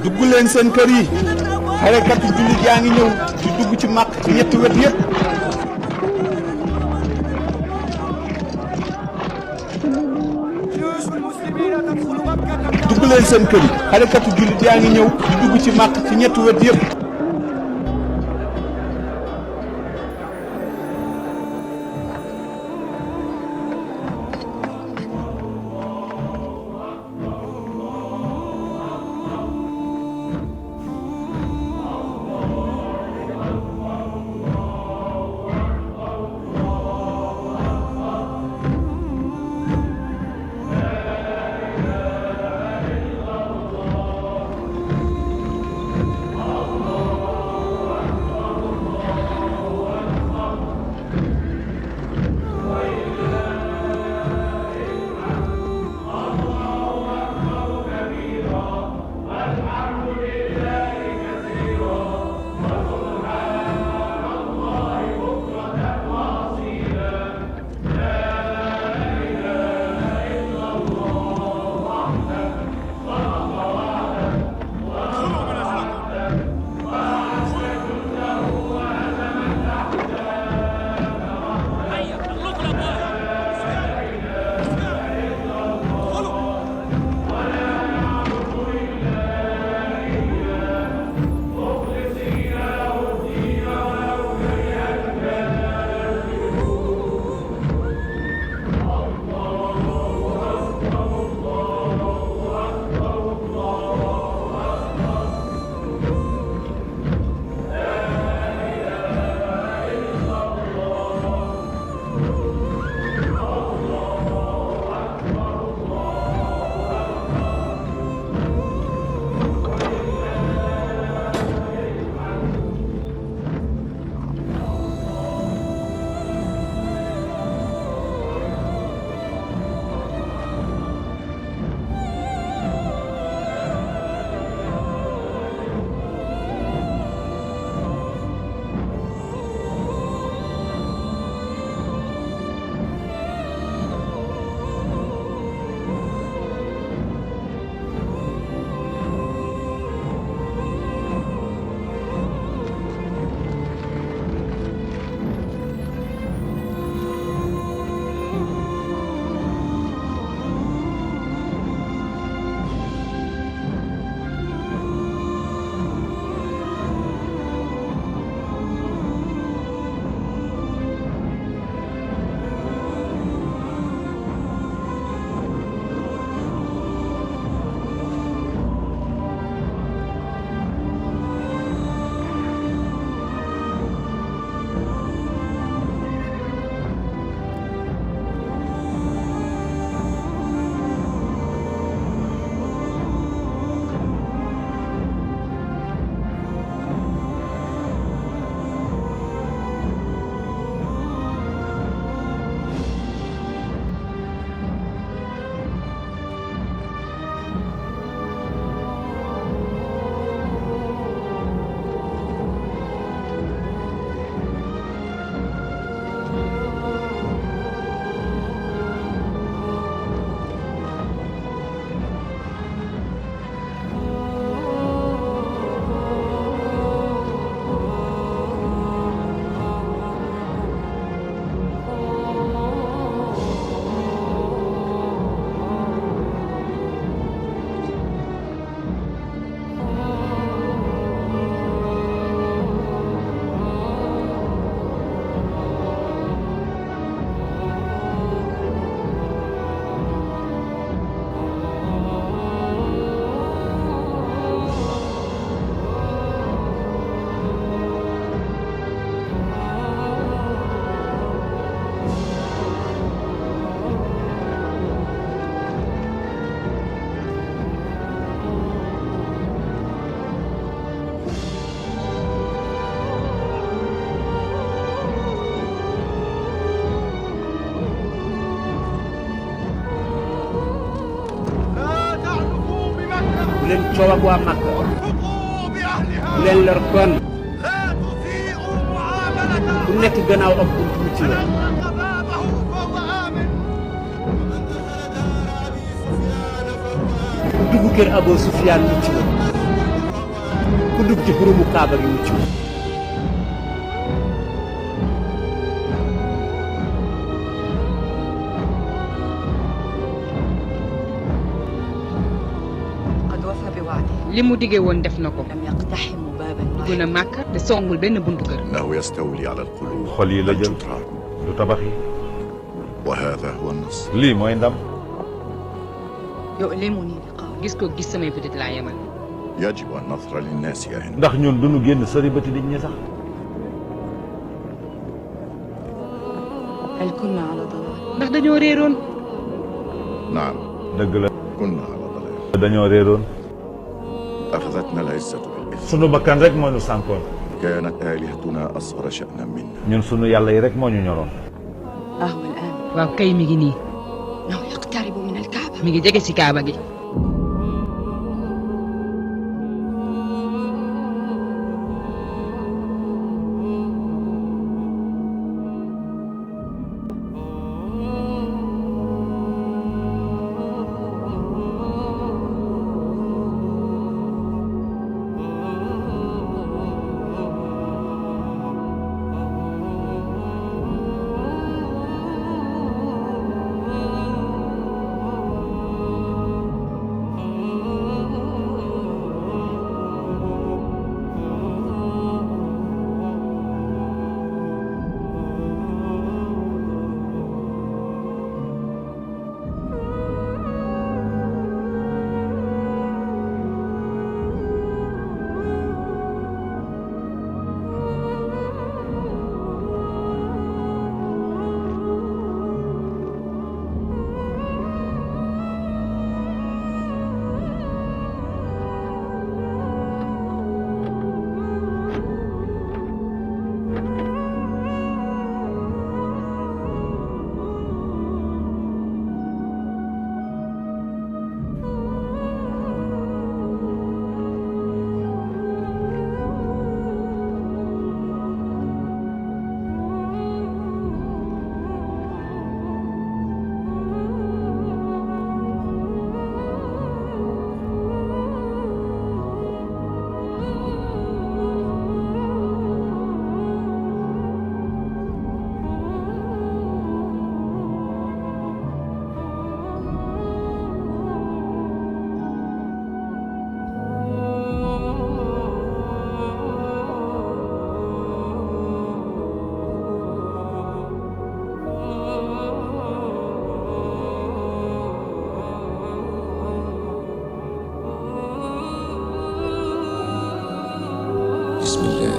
dugg leen seen kër yi xarekatu jullit yaa ngi ñëw di dugg ci màkk ci ñetti wet yépp dugg leen seen kër yi xarekatu jullit yaa ngi ñëw di dugg ci màkk ci ñetti wet yépp leen coow ak waa Makka leen lor kon ku nekk gannaaw ak buntu mucc la dugg kër Abu Sufyaan mucc na ku dugg ci xurumu Kaaba gi mucc na li mu diggee woon def na ko dugg na Màkka te songul benn buntu kër إنه يستولي على القلوب xol yi la jël والجدران du tabax yi وهذا هو النصر lii mooy ndam gis ko gis samay bëtit laa yemal يجب النظر للناس يا هند ndax ñun duñu génn sori bëti nit ñi sax ndax dañoo réeroon نعم dëgg la كنا على ضلال dañoo réeroon أخذتنا العزة بالإثم sunu bakkan rek moo ñu sànkoon كانت آلهتنا أصغر شأنا منا ñun sunu yàlla yi rek moo ñu ñoroon waaw kay mi ngi nii mi ngi jege ci Kaaba gi بسم الله